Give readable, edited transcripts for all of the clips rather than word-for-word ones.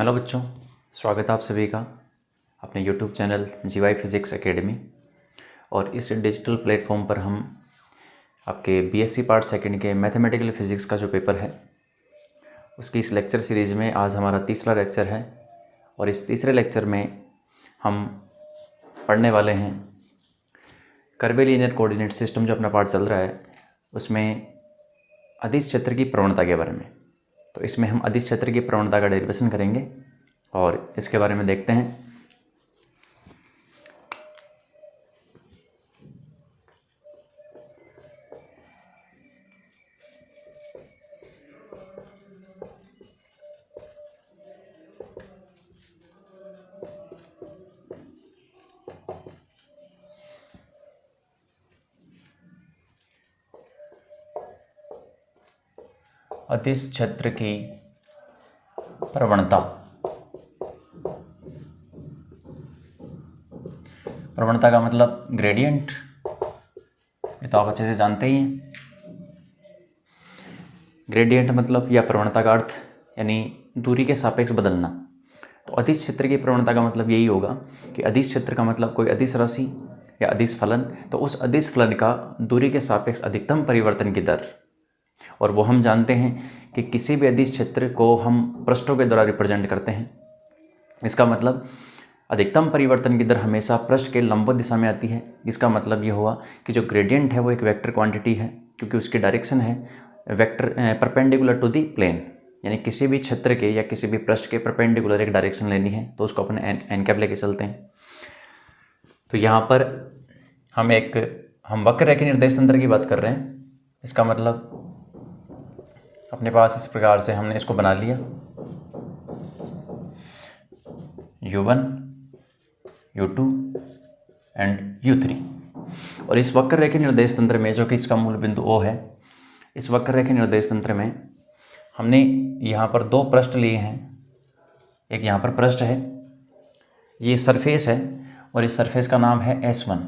Hello बच्चों, स्वागत है आप सभी का अपने यूट्यूब चैनल जीवाई फिज़िक्स एकेडमी। और इस डिजिटल प्लेटफॉर्म पर हम आपके बीएससी पार्ट सेकंड के मैथमेटिकल फिज़िक्स का जो पेपर है उसकी इस लेक्चर सीरीज़ में आज हमारा तीसरा लेक्चर है। और इस तीसरे लेक्चर में हम पढ़ने वाले हैं कर्वीलिनियर कोऑर्डिनेट सिस्टम, जो अपना पार्ट चल रहा है उसमें अदिश क्षेत्र की प्रवणता के बारे में। तो इसमें हम अदिश क्षेत्र की प्रवणता का डेरिवेशन करेंगे और इसके बारे में देखते हैं। अदिश क्षेत्र की प्रवणता। प्रवणता का मतलब ग्रेडियंट, ये तो आप अच्छे से जानते ही हैं। ग्रेडियंट मतलब या प्रवणता का अर्थ यानी दूरी के सापेक्ष बदलना। तो अदिश क्षेत्र की प्रवणता का मतलब यही होगा कि अदिश क्षेत्र का मतलब कोई अदिश राशि या अदिश फलन, तो उस अदिश फलन का दूरी के सापेक्ष अधिकतम परिवर्तन की दर। और वो हम जानते हैं कि किसी भी अदिश क्षेत्र को हम पृष्ठों के द्वारा रिप्रेजेंट करते हैं। इसका मतलब अधिकतम परिवर्तन की दर हमेशा पृष्ठ के लंबवत दिशा में आती है। इसका मतलब ये हुआ कि जो ग्रेडियंट है वो एक वेक्टर क्वांटिटी है, क्योंकि उसकी डायरेक्शन है vector perpendicular to the plane, यानी किसी भी क्षेत्र के या किसी भी पृष्ठ के परपेंडिकुलर एक डायरेक्शन लेनी है तो उसको अपन एन कैप लेके चलते हैं। तो यहाँ पर हम वक्र रेखीय निर्देश तंत्र की बात कर रहे हैं। इसका मतलब अपने पास इस प्रकार से हमने इसको बना लिया U1, U2 एंड U3। और इस वक्र रेखीय निर्देश तंत्र में, जो कि इसका मूल बिंदु O है, इस वक्र रेखीय निर्देश तंत्र में हमने यहाँ पर दो पृष्ठ लिए हैं। एक यहाँ पर पृष्ठ है, ये सरफेस है, और इस सरफेस का नाम है S1।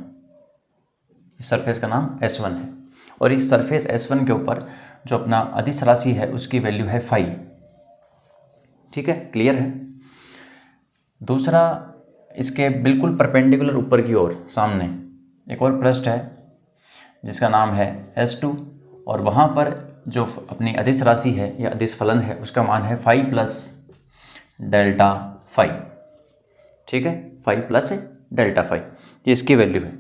इस सरफेस का नाम S1 है। और इस सरफेस S1 के ऊपर जो अपना अदिश राशि है उसकी वैल्यू है फाई। ठीक है, क्लियर है। दूसरा, इसके बिल्कुल परपेंडिकुलर ऊपर की ओर सामने एक और पृष्ठ है जिसका नाम है S2, और वहाँ पर जो अपनी अदिश राशि है या अदिश फलन है उसका मान है फाई प्लस डेल्टा फाई। ठीक है, फाई प्लस डेल्टा फाई, ये इसकी वैल्यू है।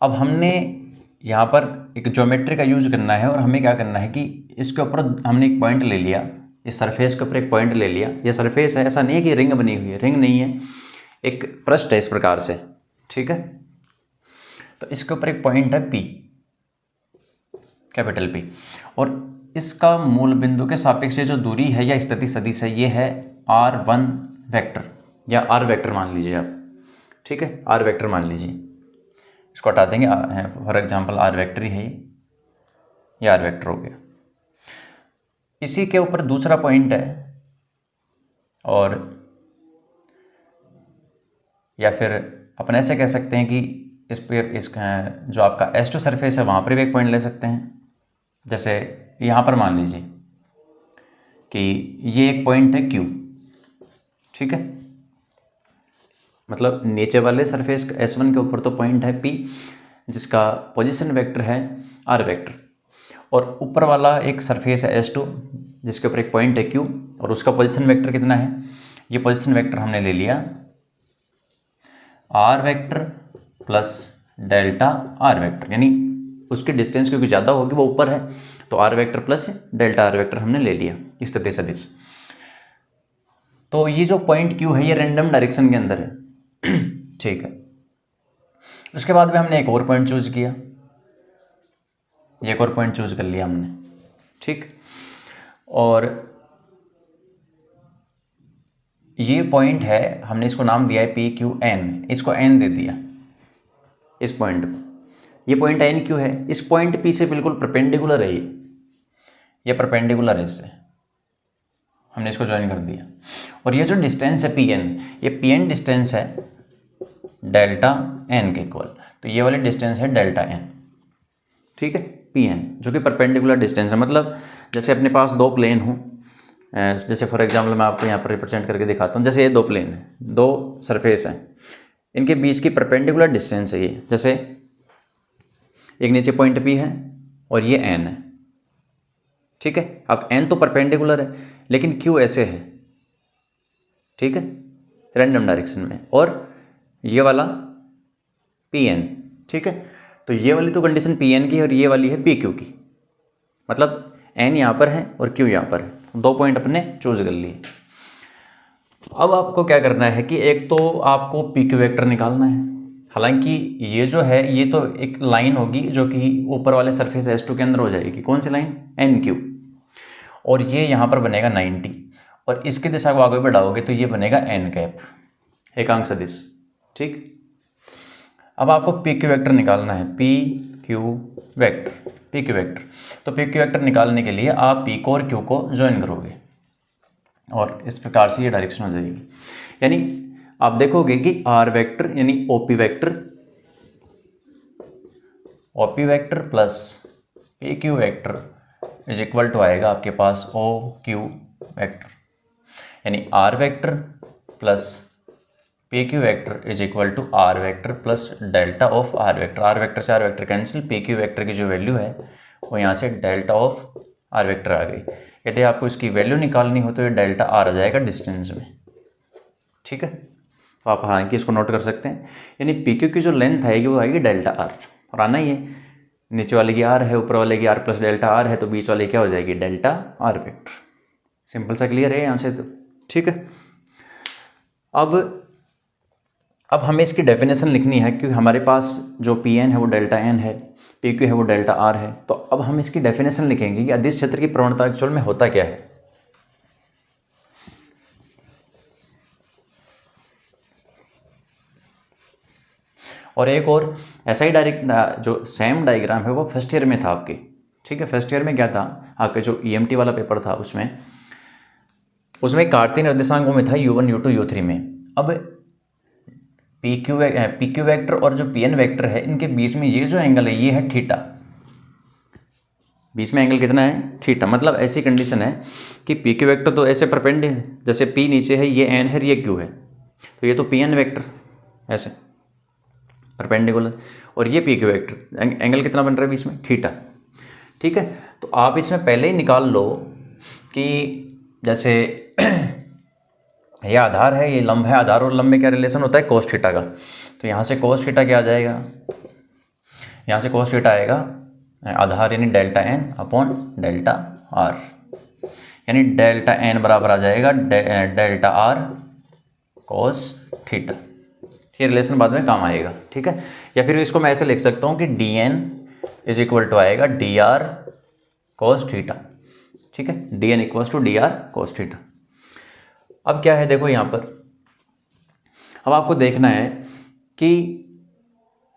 अब हमने यहाँ पर एक ज्योमेट्री का यूज करना है, और हमें क्या करना है कि इसके ऊपर हमने एक पॉइंट ले लिया, इस सरफेस के ऊपर एक पॉइंट ले लिया। ये सरफेस है, ऐसा नहीं है कि रिंग बनी हुई है, रिंग नहीं है, एक पृष्ठ है इस प्रकार से। ठीक है, तो इसके ऊपर एक पॉइंट है P, कैपिटल P, और इसका मूल बिंदु के सापेक्ष जो दूरी है या स्थिति सदिश है ये है R1 वेक्टर, या R वेक्टर मान लीजिए आप। ठीक है, R वेक्टर मान लीजिए, इसको हटा देंगे, फॉर एग्जाम्पल R वेक्टर ही है ये R वेक्टर हो गया। इसी के ऊपर दूसरा पॉइंट है, और या फिर अपन ऐसे कह सकते हैं कि इस पे जो आपका S2 सरफेस है वहाँ पर भी एक पॉइंट ले सकते हैं। जैसे यहाँ पर मान लीजिए कि ये एक पॉइंट है Q। ठीक है, मतलब नीचे वाले सरफेस S1 के ऊपर तो पॉइंट है P जिसका पोजीशन वेक्टर है R वेक्टर, और ऊपर वाला एक सरफेस है S2 जिसके ऊपर एक पॉइंट है Q, और उसका पोजीशन वेक्टर कितना है, ये पोजीशन वेक्टर हमने ले लिया R vector plus delta R vector, यानी उसकी डिस्टेंस क्योंकि ज़्यादा होगी, वो ऊपर है, तो R vector plus delta R vector हमने ले लिया स्थिति सदिश। तो ये जो पॉइंट Q है ये रैंडम डायरेक्शन के अंदर है। ठीक है, उसके बाद में हमने एक और पॉइंट चूज किया, एक और पॉइंट चूज कर लिया हमने। ठीक, और ये पॉइंट है, हमने इसको नाम दिया है PQN, इसको N दे दिया इस पॉइंट को। ये पॉइंट N क्यों है, इस पॉइंट P से बिल्कुल परपेंडिकुलर है ये परपेंडिकुलर है इससे, हमने इसको ज्वाइन कर दिया। और ये जो डिस्टेंस है PN, ये PN डिस्टेंस है डेल्टा N के इक्वल, तो ये वाली डिस्टेंस है डेल्टा N। ठीक है, PN जो कि परपेंडिकुलर डिस्टेंस है, मतलब जैसे अपने पास दो प्लेन हो, जैसे फॉर एग्जांपल मैं आपको यहाँ पर रिप्रेजेंट करके दिखाता हूँ। जैसे ये दो प्लेन हैं, दो सरफेस हैं, इनके बीच की परपेंडिकुलर डिस्टेंस है ये। जैसे एक नीचे पॉइंट P है और ये N है, ठीक है। अब N तो परपेंडिकुलर है लेकिन Q ऐसे है, ठीक है, रैंडम डायरेक्शन में, और ये वाला PN, ठीक है। तो ये वाली तो कंडीशन PN की है और ये वाली है PQ की, मतलब N यहाँ पर है और Q यहाँ पर है, दो पॉइंट अपने चूज कर लिए। अब आपको क्या करना है कि एक तो आपको PQ वेक्टर निकालना है। हालांकि ये जो है ये तो एक लाइन होगी जो कि ऊपर वाले सरफेस S2 के अंदर हो जाएगी। कौन सी लाइन? NQ। और ये यहाँ पर बनेगा 90 और इसकी दिशा को आगे बढ़ाओगे तो ये बनेगा N कैप, एकांक सदिश, ठीक। अब आपको PQ वेक्टर निकालना है, PQ वेक्टर। तो PQ वेक्टर निकालने के लिए आप P को और Q को ज्वाइन करोगे और इस प्रकार से ये डायरेक्शन हो जाएगी। यानी आप देखोगे कि R वेक्टर यानी OP vector plus PQ vector is equal to आएगा आपके पास OQ वेक्टर, यानी R vector plus PQ vector is equal to R vector plus delta of R vector. R vector से R vector cancel, PQ vector की जो value है वो यहाँ से डेल्टा ऑफ R वेक्टर आ गई। यदि आपको इसकी वैल्यू निकालनी हो तो ये डेल्टा R आ जाएगा डिस्टेंस में, ठीक है। तो आप हालांकि इसको नोट कर सकते हैं, यानी PQ की जो लेंथ आएगी वो आएगी डेल्टा R, और आना ही है, नीचे वाले की R है, ऊपर वाले की R प्लस डेल्टा R है, तो बीच वाले क्या हो जाएगी? Delta R vector. सिंपल सा क्लियर है यहाँ से तो, ठीक है। अब हमें इसकी डेफिनेशन लिखनी है क्योंकि हमारे पास जो PN है वो डेल्टा N है, PQ है वो डेल्टा R है। तो अब हम इसकी डेफिनेशन लिखेंगे कि अदिश क्षेत्र की प्रवणता एक्चुअल में होता क्या है। और एक और ऐसा ही डायरेक्ट जो सेम डायग्राम है वो फर्स्ट ईयर में था आपके, ठीक है। फर्स्ट ईयर में क्या था आपके, जो EMT वाला पेपर था उसमें कार्तीय निर्देशांकों में था U1 U2 U3 में। अब PQ वेक्टर और जो PN वेक्टर है इनके बीच में ये जो एंगल है ये है थीटा, बीच में एंगल कितना है? थीटा। मतलब ऐसी कंडीशन है कि PQ वेक्टर तो ऐसे परपेंडिकुलर है, जैसे P नीचे है, ये N है, ये Q है, तो ये तो PN वेक्टर ऐसे परपेंडिकुलर, और ये PQ वेक्टर, एंगल कितना बन रहा है बीच में? थीटा, ठीक है। तो आप इसमें पहले ही निकाल लो कि जैसे ये आधार है, ये लंब है, आधार और लंब में क्या रिलेशन होता है? कोस थीटा का। तो यहाँ से कोस थीटा क्या आ जाएगा? यहाँ से कोस थीटा आएगा आधार यानी delta N upon delta R, यानी डेल्टा N बराबर आ जाएगा डेल्टा R कोस थीटा। ये रिलेशन बाद में काम आएगा, ठीक है। या फिर इसको मैं ऐसे लिख सकता हूँ कि DN इज इक्वल टू आएगा DR कोस थीटा, ठीक है। DN equals to DR cos theta. अब क्या है देखो यहाँ पर, अब आपको देखना है कि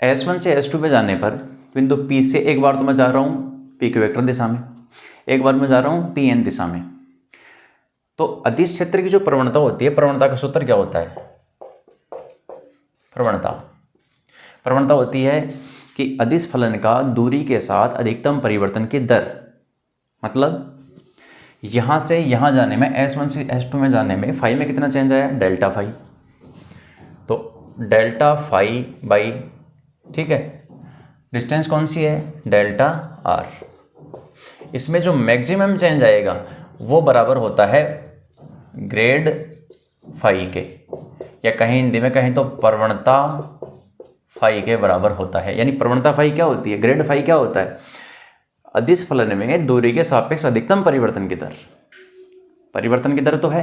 S1 से S2 पे जाने पर बिंदु P से एक बार तो मैं जा रहा हूँ PQ वेक्टर दिशा में, एक बार मैं जा रहा हूँ PN दिशा में। तो अदिश क्षेत्र की जो प्रवणता होती है, प्रवणता का सूत्र क्या होता है? प्रवणता होती है कि अदिश फलन का दूरी के साथ अधिकतम परिवर्तन की दर, मतलब यहाँ से यहाँ जाने में, S1 से S2 में जाने में फाई में कितना चेंज आया? Delta phi. तो डेल्टा फाई बाई, ठीक है, डिस्टेंस कौन सी है? Delta R। इसमें जो मैक्सिमम चेंज आएगा वो बराबर होता है ग्रेड फाई के, या कहीं हिंदी में कहीं तो प्रवणता फाई के बराबर होता है। यानी प्रवणता फाई क्या होती है? ग्रेड फाई क्या होता है? अदिश फलन में दूरी के सापेक्ष अधिकतम परिवर्तन की दर। परिवर्तन की दर तो है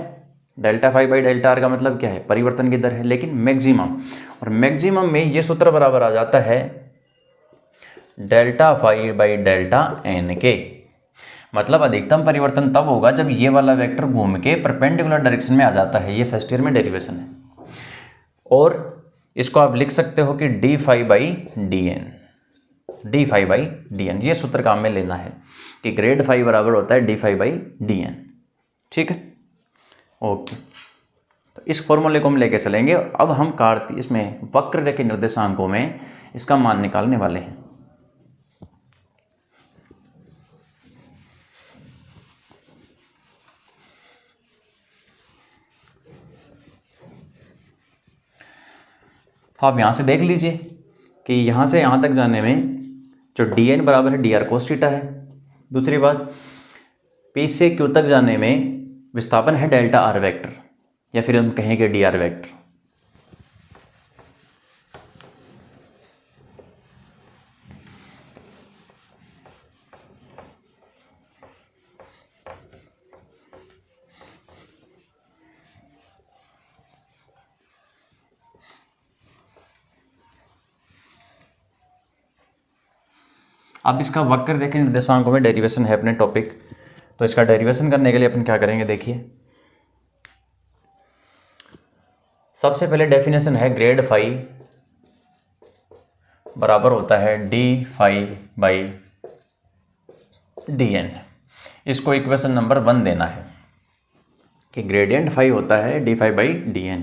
delta phi by delta R, का मतलब क्या है? परिवर्तन की दर है, लेकिन मैक्सिमम, और मैक्सिमम में ये सूत्र बराबर आ जाता है delta phi by delta N के। मतलब अधिकतम परिवर्तन तब होगा जब ये वाला वेक्टर घूम के परपेंडिकुलर डायरेक्शन में आ जाता है। ये फर्स्ट ईयर में डेरिवेशन है, और इसको आप लिख सकते हो कि D phi by D N, ये सूत्र काम में लेना है कि ग्रेड फाई बराबर होता है D phi by D N, ठीक है। ओके, तो इस फॉर्मूले को हम लेके चलेंगे। अब हम कार्तीय इसमें वक्र रेखा निर्देशांकों में इसका मान निकालने वाले हैं। तो आप यहाँ से देख लीजिए कि यहाँ से यहाँ तक जाने में जो डी एन बराबर है डी आर कोस थीटा है। दूसरी बात, पी से क्यू तक जाने में विस्थापन है डेल्टा आर वेक्टर, या फिर हम कहेंगे डी आर वेक्टर। अब इसका वक्र रेखीय निर्देशांकों में डेरिवेशन है अपने टॉपिक, तो इसका डेरिवेशन करने के लिए अपन क्या करेंगे, देखिए सबसे पहले डेफिनेशन है ग्रेड फाई बराबर होता है D phi by D N. इसको इक्वेशन नंबर 1 देना है कि ग्रेडियंट फाई होता है D phi by D N,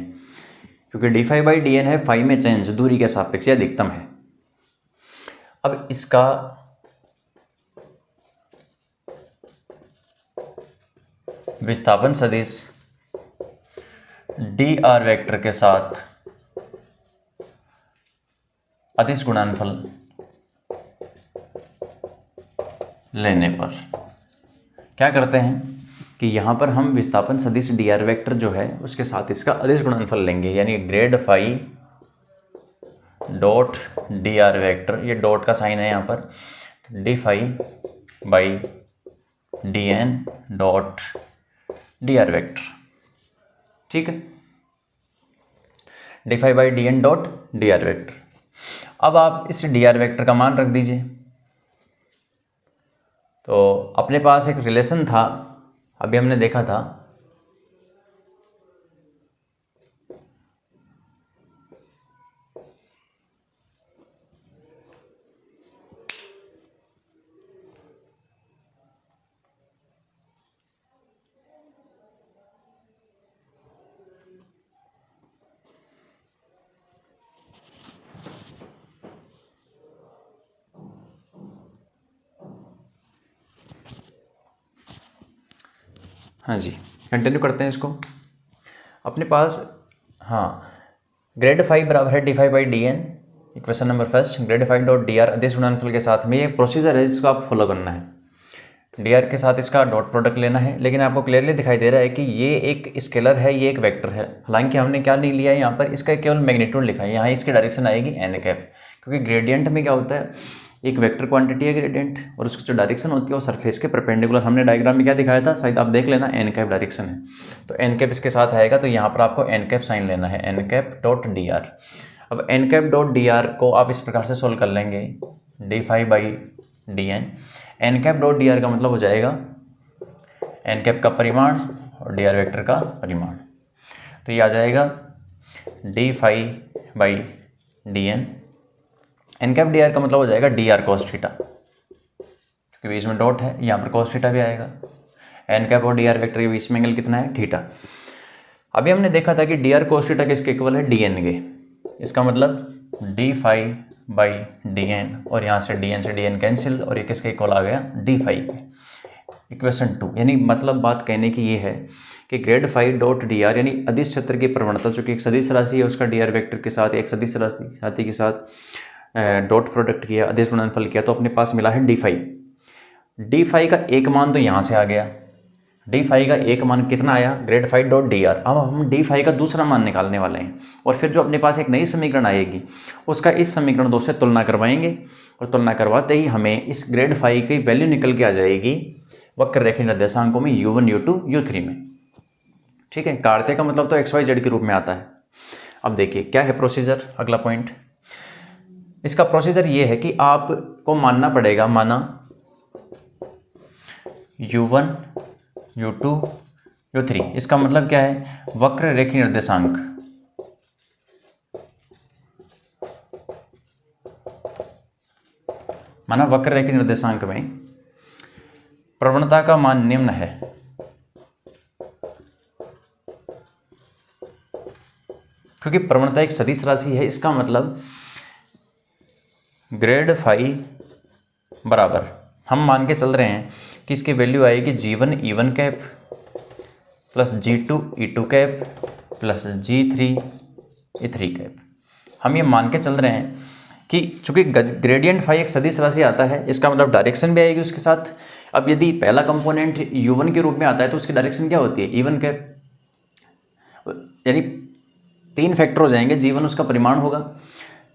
क्योंकि D phi by D N है फाई में चेंज दूरी के सापेक्ष या अधिकतम है। अब इसका विस्थापन सदिश डी आर वेक्टर के साथ अदिश गुणनफल लेने पर क्या करते हैं कि यहाँ पर हम विस्थापन सदिश डी आर वेक्टर जो है उसके साथ इसका अदिश गुणनफल लेंगे, यानी grad phi dot D R vector, ये डॉट का साइन है यहाँ पर, D phi by D N dot D R vector, ठीक है, D phi by D N dot D R vector. अब आप इस डी आर वेक्टर का मान रख दीजिए। तो अपने पास एक रिलेशन था, अभी हमने देखा था हाँ जी, कंटिन्यू करते हैं इसको। अपने पास हाँ ग्रेड फाई बराबर है D phi by D N, equation number first, grad phi dot D R अदिश गुणनफल के साथ में ये प्रोसीजर है जिसको आप फॉलो करना है। डी आर के साथ इसका डॉट प्रोडक्ट लेना है, लेकिन आपको क्लियरली दिखाई दे रहा है कि ये एक स्केलर है, ये एक वेक्टर है। हालांकि हमने क्या नहीं लिया है यहाँ पर, इसका केवल मैग्नीट्यूड लिखा है, यहाँ इसकी डायरेक्शन आएगी एन कैप, क्योंकि ग्रेडियंट में क्या होता है, एक वेक्टर क्वांटिटी है ग्रेडियंट, और उसकी जो डायरेक्शन होती है वो सरफेस के परपेंडिकुलर। हमने डायग्राम में क्या दिखाया था, शायद आप देख लेना, एन कैप डायरेक्शन है, तो एन कैप इसके साथ आएगा, तो यहाँ पर आपको एन कैप साइन लेना है, N cap dot D R. अब N cap dot D R को आप इस प्रकार से सोल्व कर लेंगे, D phi by D N, N cap dot D R का मतलब हो जाएगा एन कैप का परिमाण और डी आर वेक्टर का परिमाण, तो ये आ जाएगा D phi by D N, N cap D R का मतलब हो जाएगा डी आर कोस थीटा, क्योंकि बीच में डॉट है, यहाँ पर कोस थीटा भी आएगा। एन कैप और डी आर वेक्टर के बीच में एंगल कितना है, थीटा। अभी हमने देखा था कि डी आर कोस थीटा किसके इक्वल है, डी एन के, इसका मतलब D phi by D N, और यहाँ से डी एन से डी एन कैंसिल, और ये किसके इक्वल आ गया, डी फाई, इक्वेशन 2। यानी मतलब बात कहने की ये है कि grad phi dot D R यानी अदिश क्षेत्र की प्रवणता, जो कि एक सदिश राशि है, उसका डी आर वेक्टर के साथ एक सदिश राशि के साथ डॉट प्रोडक्ट किया, अदिश गुणनफल किया, तो अपने पास मिला है डी फाई। डी फाई का एक मान तो यहाँ से आ गया, डी फाई का एक मान कितना आया, grad phi dot D R. अब हम डी फाई का दूसरा मान निकालने वाले हैं, और फिर जो अपने पास एक नई समीकरण आएगी उसका इस समीकरण 2 से तुलना करवाएंगे, और तुलना करवाते ही हमें इस ग्रेड फाई की वैल्यू निकल के आ जाएगी वक्र रेखीय निर्देशांकों में u1, u2, u3 में, ठीक है। कार्तीय का मतलब तो XYZ के रूप में आता है। अब देखिए क्या है प्रोसीजर, अगला पॉइंट, इसका प्रोसीजर ये है कि आपको मानना पड़ेगा, माना u1, u2, u3, इसका मतलब क्या है, वक्र रेखीय निर्देशांक, माना वक्र रेखीय निर्देशांक में प्रवणता का मान निम्न है, क्योंकि प्रवणता एक सदिश राशि है, इसका मतलब ग्रेड फाई बराबर, हम मान के चल रहे हैं कि इसकी वैल्यू आएगी G1 E1 cap plus G2 E2 cap plus G3 E3 cap. हम ये मान के चल रहे हैं कि चूंकि ग्रेडियंट फाई एक सदिश राशि आता है, इसका मतलब डायरेक्शन भी आएगी उसके साथ। अब यदि पहला कंपोनेंट u1 के रूप में आता है तो उसकी डायरेक्शन क्या होती है, e1 कैप, यानी 3 फैक्टर हो जाएंगे। g1 उसका परिमाण होगा,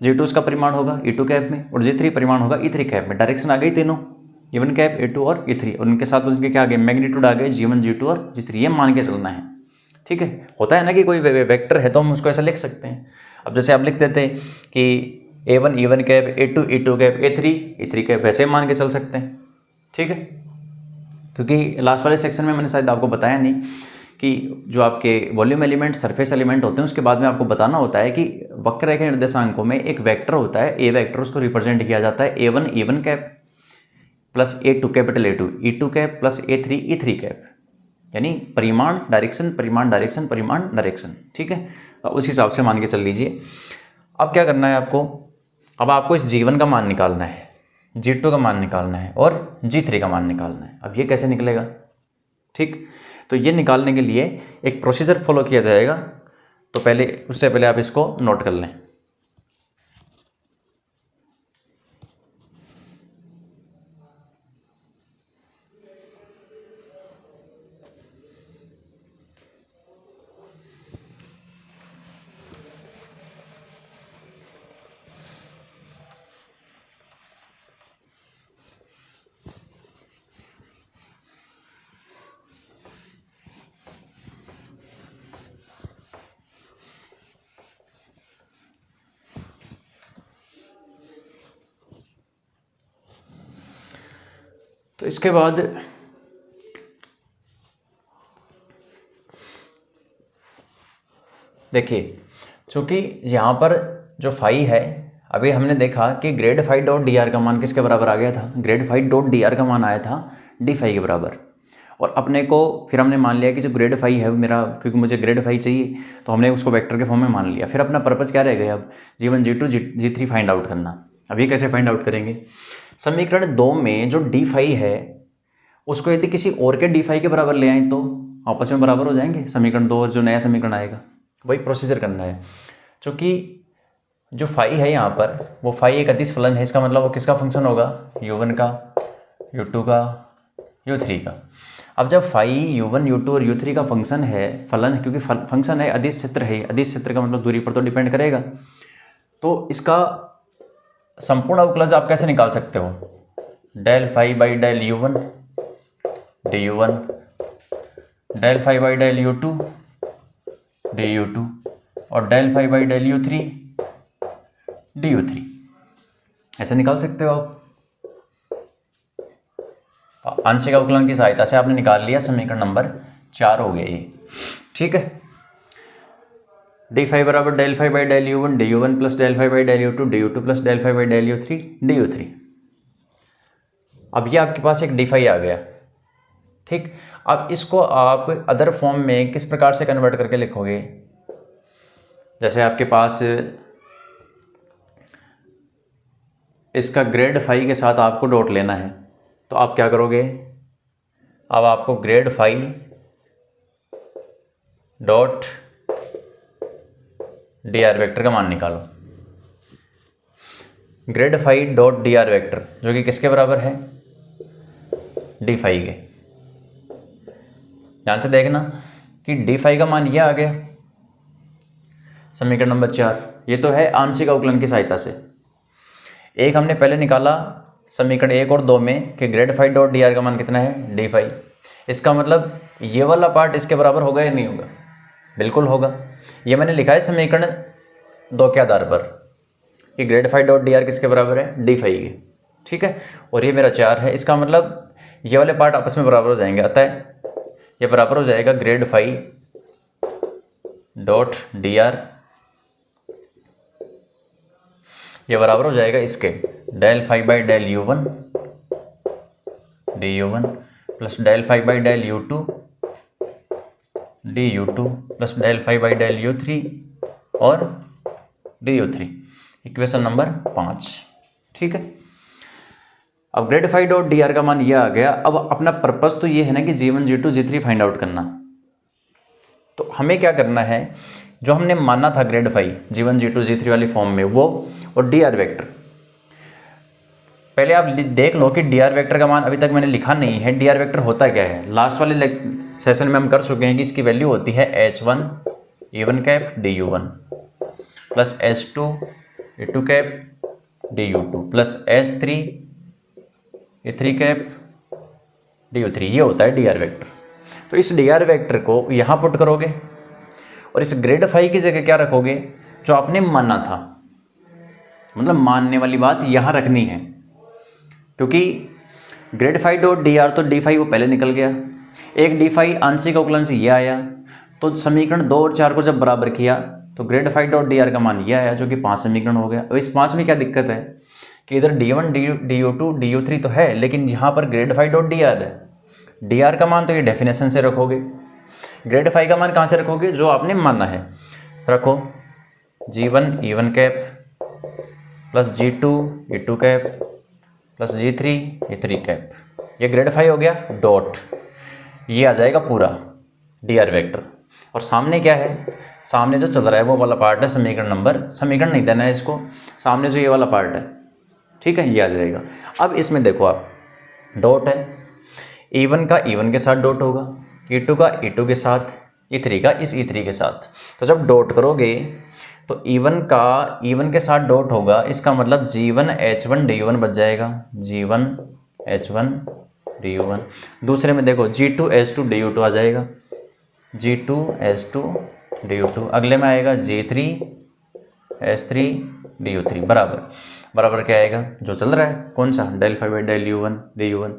g2 उसका परिमाण होगा e2 कैप में, और g3 परिमाण होगा e3 कैप में। डायरेक्शन आ गई तीनों, e1 कैप, e2 और e3, और उनके साथ उसके क्या आ गए, मैग्नीट्यूड आ गए, g1, g2 और g3। ये मान के चलना है, ठीक है। होता है ना कि कोई वेक्टर है तो हम उसको ऐसा लिख सकते हैं। अब जैसे आप लिख देते हैं कि a1 e1 cap, a2 e2 cap, a3 e3 cap, वैसे मान के चल सकते हैं, ठीक है। क्योंकि लास्ट वाले सेक्शन में मैंने शायद आपको बताया नहीं कि जो आपके वॉल्यूम एलिमेंट, सरफेस एलिमेंट होते हैं, उसके बाद में आपको बताना होता है कि वक्र रेखा निर्देशांकों में एक वेक्टर होता है ए वेक्टर, उसको रिप्रेजेंट किया जाता है a1 e1 cap plus a2 capital A2 e2 cap plus a3 e3 cap, यानी परिमाण डायरेक्शन, परिमाण डायरेक्शन, परिमाण डायरेक्शन, ठीक है। उस हिसाब से मान के चल लीजिए। अब क्या करना है आपको, अब आपको इस g1 का मान निकालना है, g2 का मान निकालना है और g3 का मान निकालना है। अब ये कैसे निकलेगा, ठीक। तो ये निकालने के लिए एक प्रोसीजर फॉलो किया जाएगा, तो पहले उससे पहले आप इसको नोट कर लें। तो इसके बाद देखिए, चूँकि यहाँ पर जो फाई है, अभी हमने देखा कि grad phi dot D R का मान किसके बराबर आ गया था, grad phi dot D R का मान आया था डी फाई के बराबर। और अपने को फिर हमने मान लिया कि जो ग्रेड फाई है मेरा, क्योंकि मुझे ग्रेड फाई चाहिए, तो हमने उसको वेक्टर के फॉर्म में मान लिया। फिर अपना पर्पज़ क्या रह गया, अब g1 g2 g3 find out करना। अब ये कैसे फाइंड आउट करेंगे, समीकरण 2 में जो डी फाई है उसको यदि किसी और के डी फाई के बराबर ले आए तो आपस में बराबर हो जाएंगे समीकरण 2, और जो नया समीकरण आएगा वही प्रोसीजर करना है। क्योंकि जो फाई है यहाँ पर, वो फाई एक अदिश फलन है, इसका मतलब वो किसका फंक्शन होगा, u1 का, u2 का, u3 का। अब जब फाई u1 u2 और u3 का फंक्शन है, फलन है, क्योंकि फंक्शन है, अदिश क्षेत्र है, अदिश क्षेत्र का मतलब दूरी पर तो डिपेंड करेगा, तो इसका संपूर्ण अवकलज आप कैसे निकाल सकते हो, del phi by del u1 du1, del phi by del u2 du2, और del phi by del u3 du3, ऐसे निकाल सकते हो आप। आंशिक अवकलन की सहायता से आपने निकाल लिया, समीकरण नंबर 4 हो गया ये, ठीक है। डी फाई बराबर del phi by del u1 du1 plus del phi by del u2 du2 plus del phi by del u3 du3। अब ये आपके पास एक डी फाई आ गया, ठीक। अब इसको आप अदर फॉर्म में किस प्रकार से कन्वर्ट करके लिखोगे, जैसे आपके पास इसका ग्रेड फाई के साथ आपको डॉट लेना है, तो आप क्या करोगे, अब आपको grad phi dot D R vector का मान निकालो। Grad phi dot D R vector जो कि किसके बराबर है, डी फाई के। ध्यान से देखना कि डी फाई का मान ये आ गया, समीकरण नंबर 4। ये तो है आंशिक अवकलन की सहायता से। एक हमने पहले निकाला समीकरण 1 और 2 में कि grad phi dot D R का मान कितना है, डी फाई। इसका मतलब ये वाला पार्ट इसके बराबर होगा या नहीं होगा, बिल्कुल होगा। ये मैंने लिखा है समीकरण 2 के आधार पर कि grad phi dot D R किसके बराबर है, डी फाई के, ठीक है। और ये मेरा 4 है, इसका मतलब ये वाले पार्ट आपस में बराबर हो जाएंगे, अतः ये बराबर हो जाएगा grad phi dot D R, ये बराबर हो जाएगा इसके del phi by del u1 du1 plus del phi by del u2 du2 plus del phi by del u3 और du3। इक्वेशन नंबर 5, ठीक है। अब grad phi dot D R का मान ये आ गया। अब अपना पर्पस तो ये है ना कि g1 g2 g3 find out करना। तो हमें क्या करना है, जो हमने माना था grad phi G1 G2 G3 वाली फॉर्म में वो, और डी आर वेक्टर। पहले आप देख लो कि डी आर वेक्टर का मान अभी तक मैंने लिखा नहीं है। डी आर वेक्टर होता क्या है, लास्ट वाले सेशन में हम कर चुके हैं कि इसकी वैल्यू होती है H1 E1 cap DU1 plus H2 E2 cap DU2 plus H3 E3 cap DU3। ये होता है डी आर वेक्टर। तो इस डी आर वेक्टर को यहाँ पुट करोगे और इस ग्रेड फाई की जगह क्या रखोगे, जो आपने माना था, मतलब मानने वाली बात यहाँ रखनी है, क्योंकि grad phi dot D R, तो डी फाई वो पहले निकल गया। एक डी फाई आंशिक अवकलन से ये आया, तो समीकरण 2 और 4 को जब बराबर किया तो grad phi dot D R का मान ये आया, जो कि 5 समीकरण हो गया। अब इस 5 में क्या दिक्कत है कि इधर D1 DU2 DU3 तो है, लेकिन यहाँ पर grad phi dot D R है। डी आर का मान तो ये डेफिनेशन से रखोगे, ग्रेड फाई का मान कहाँ से रखोगे, जो आपने माना है। रखो G1 E1 cap plus G2 E2 cap plus G3 E3 cap, ये ग्रेड फाई हो गया। डॉट ये आ जाएगा पूरा डी आर वेक्टर, और सामने क्या है, सामने जो चल रहा है वो वाला पार्ट है समीकरण नंबर, समीकरण नहीं देना है इसको, सामने जो ये वाला पार्ट है, ठीक है, ये आ जाएगा। अब इसमें देखो आप, डॉट है, E1 का E1 के साथ डॉट होगा, E2 का E2 के साथ, E3 का इस E3 के साथ। तो जब डॉट करोगे तो E1 का E1 के साथ डॉट होगा, इसका मतलब G1 H1 DU1 बच जाएगा, G1 H1 DU1। दूसरे में देखो G2 H2 DU2 आ जाएगा, G2 H2 DU2। अगले में आएगा G3 H3 DU3 बराबर क्या आएगा, जो चल रहा है कौन सा, del phi by del U1 DU1,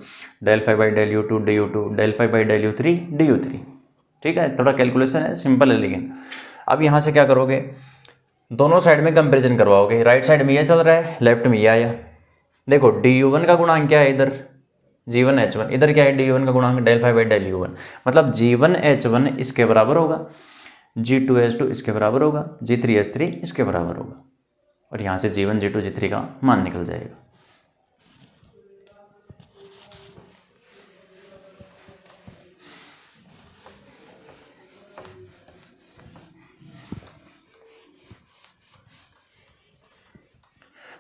del phi by del U2 DU2, del phi by del U3 DU3। ठीक है, थोड़ा कैलकुलेशन है, सिंपल है। लेकिन अब यहाँ से क्या करोगे, दोनों साइड में कंपेरिजन करवाओगे। राइट साइड में ये चल रहा है, लेफ्ट में ये आया। देखो DU1 का गुणांक क्या है इधर, G1 H1, इधर क्या है DU1 का गुणांक, del phi by del U1, मतलब G1 H1 इसके बराबर होगा, G2 H2 इसके बराबर होगा, G3 H3 इसके बराबर होगा, और यहाँ से G1 G2 G3 का मान निकल जाएगा।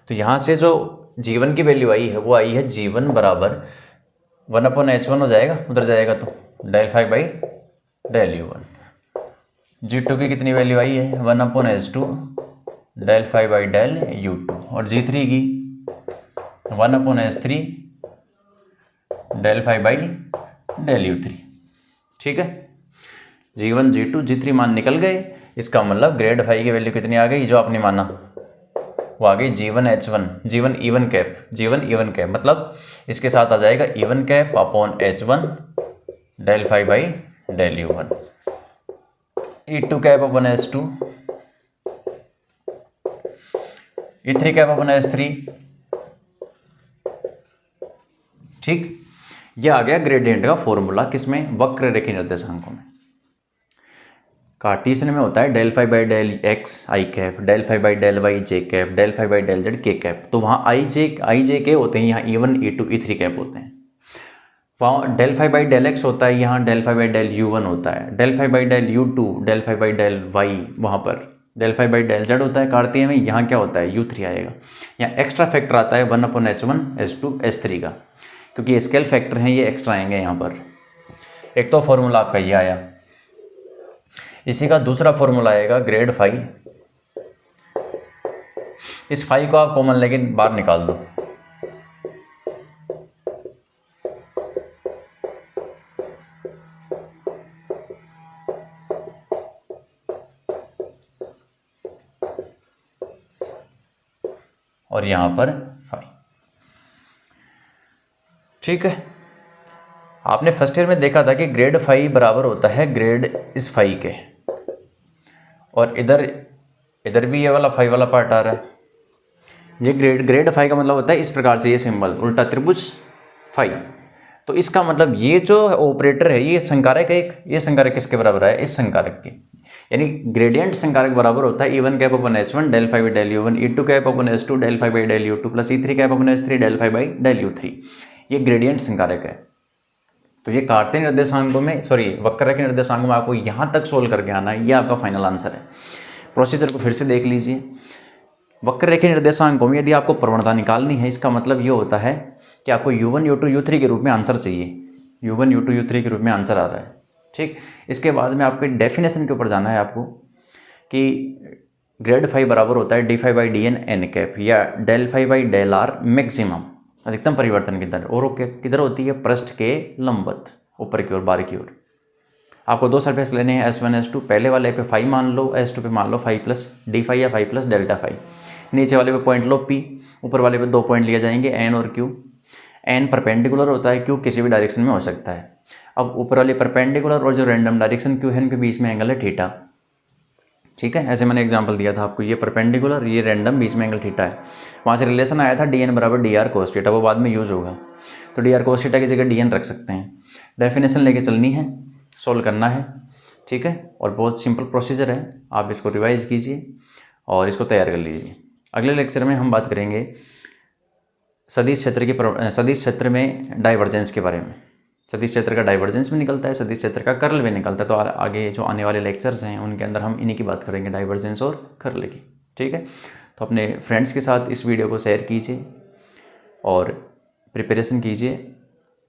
तो यहाँ से जो G1 की वैल्यू आई है वो आई है G1 बराबर 1/H1 हो जाएगा, उधर जाएगा तो del phi by del U1। G2 की कितनी वैल्यू आई है, 1/H2 del phi by del U2, और G3 की 1/H3 del phi by del U3। ठीक है, G1 G2 G3 मान निकल गए। इसका मतलब ग्रेड फाई की वैल्यू कितनी आ गई, जो आपने माना वो आ गई G1 H1 G1 E1 cap, मतलब इसके साथ आ जाएगा E1 cap upon H1 del phi by del U1, E2 cap upon H2, E3 cap upon H3। ठीक, ये आ गया ग्रेडियंट का फॉर्मूला, किसमें, वक्र रेखीय निर्देशांकों में। कार्टेशियन में होता है del phi by del X I cap, del phi by del Y J cap, del phi by del Z K cap. तो वहाँ आई जे के होते हैं, यहाँ E1 E2 E3 कैप होते हैं। वहाँ del phi by del X होता है, यहाँ del phi by del U1 होता है, del phi by del U2 del phi by del Y, वहाँ पर del phi by del Z होता है कार्तीय में, यहाँ क्या होता है U3 आएगा। यहाँ एक्स्ट्रा फैक्टर आता है 1/H1 H2 H3 का, क्योंकि स्केल फैक्टर हैं, ये एक्स्ट्रा आएंगे यहाँ पर। एक तो फॉर्मूला आपका ये आया, इसी का दूसरा फॉर्मूला आएगा ग्रेड फाई। इस फाई को आप कॉमन लेके बाहर निकाल दो, और यहाँ पर फाई। ठीक है, आपने फर्स्ट ईयर में देखा था कि ग्रेड फाई बराबर होता है ग्रेड इस फाई के, और इधर भी ये वाला फाई वाला पार्ट आ रहा है। ये ग्रेड फाई का मतलब होता है इस प्रकार से, ये सिंबल उल्टा त्रिभुज फाई। तो इसका मतलब ये जो ऑपरेटर है, ये संकारक है, ये संकारक किसके बराबर है, इस संकारक के, यानी ग्रेडियंट संकारक बराबर होता है E1 cap upon H1 del phi by del U1, E2 cap upon H2 del phi by del U2 plus E3 cap upon H3 del phi by del U3। ये ग्रेडियंट संकारक है। तो ये काटते निर्देशांकों में, सॉरी वक्ररेखीय निर्देशांकों में आपको यहाँ तक सोल्व करके आना है, ये आपका फाइनल आंसर है। प्रोसीजर को फिर से देख लीजिए। वक्ररेखीय निर्देशांकों में यदि आपको प्रवणता निकालनी है, इसका मतलब ये होता है कि आपको U1 U2 U3 के रूप में आंसर चाहिए। U1 U2 U3 के रूप में आंसर आ रहा है, ठीक। इसके बाद में आपके डेफिनेशन के ऊपर जाना है आपको कि ग्रेड फाई बराबर होता है d5/dn n कैप या del phi by del R maximum, अधिकतम परिवर्तन की दर, और वो किधर होती है, पृष्ठ के लंबवत ऊपर की ओर, बाहर की ओर। आपको दो सरफेस लेने हैं S1 S2, पहले वाले पे फाई मान लो, S2 पे मान लो फाई प्लस डी फाई या फाई प्लस डेल्टा फाई, नीचे वाले पे पॉइंट लो P, ऊपर वाले पे 2 पॉइंट लिए जाएंगे N और Q। N परपेंडिकुलर होता है, Q किसी भी डायरेक्शन में हो सकता है। अब ऊपर वाले परपेंडिकुलर और जो रैंडम डायरेक्शन Q है, इनके बीच में एंगल है थीटा, ठीक है। ऐसे मैंने एग्जांपल दिया था आपको, ये परपेंडिकुलर, ये रैंडम, बीच में एंगल थीटा है। वहाँ से रिलेशन आया था dn बराबर dr cos थीटा, वो बाद में यूज़ होगा, तो dr cos थीटा की जगह dn रख सकते हैं। डेफिनेशन लेके चलनी है, सोल्व करना है, ठीक है। और बहुत सिंपल प्रोसीजर है, आप इसको रिवाइज कीजिए और इसको तैयार कर लीजिए। अगले लेक्चर में हम बात करेंगे सदिश क्षेत्र में डाइवर्जेंस के बारे में। सदिश क्षेत्र का डाइवर्जेंस भी निकलता है, सदिश क्षेत्र का कर्ल भी निकलता है। तो आगे जो आने वाले लेक्चर्स हैं उनके अंदर हम इन्हीं की बात करेंगे, डाइवर्जेंस और कर्ल की, ठीक है। तो अपने फ्रेंड्स के साथ इस वीडियो को शेयर कीजिए और प्रिपरेशन कीजिए।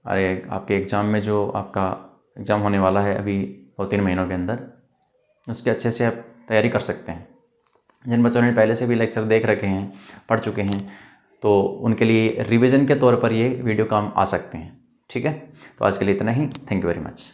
अरे आपके एग्ज़ाम में, जो आपका एग्ज़ाम होने वाला है अभी 2-3 महीनों के अंदर, उसके अच्छे से आप तैयारी कर सकते हैं। जिन बच्चों ने पहले से भी लेक्चर देख रखे हैं, पढ़ चुके हैं, तो उनके लिए रिवीजन के तौर पर ये वीडियो काम आ सकते हैं, ठीक है। तो आज के लिए इतना ही। Thank you very much.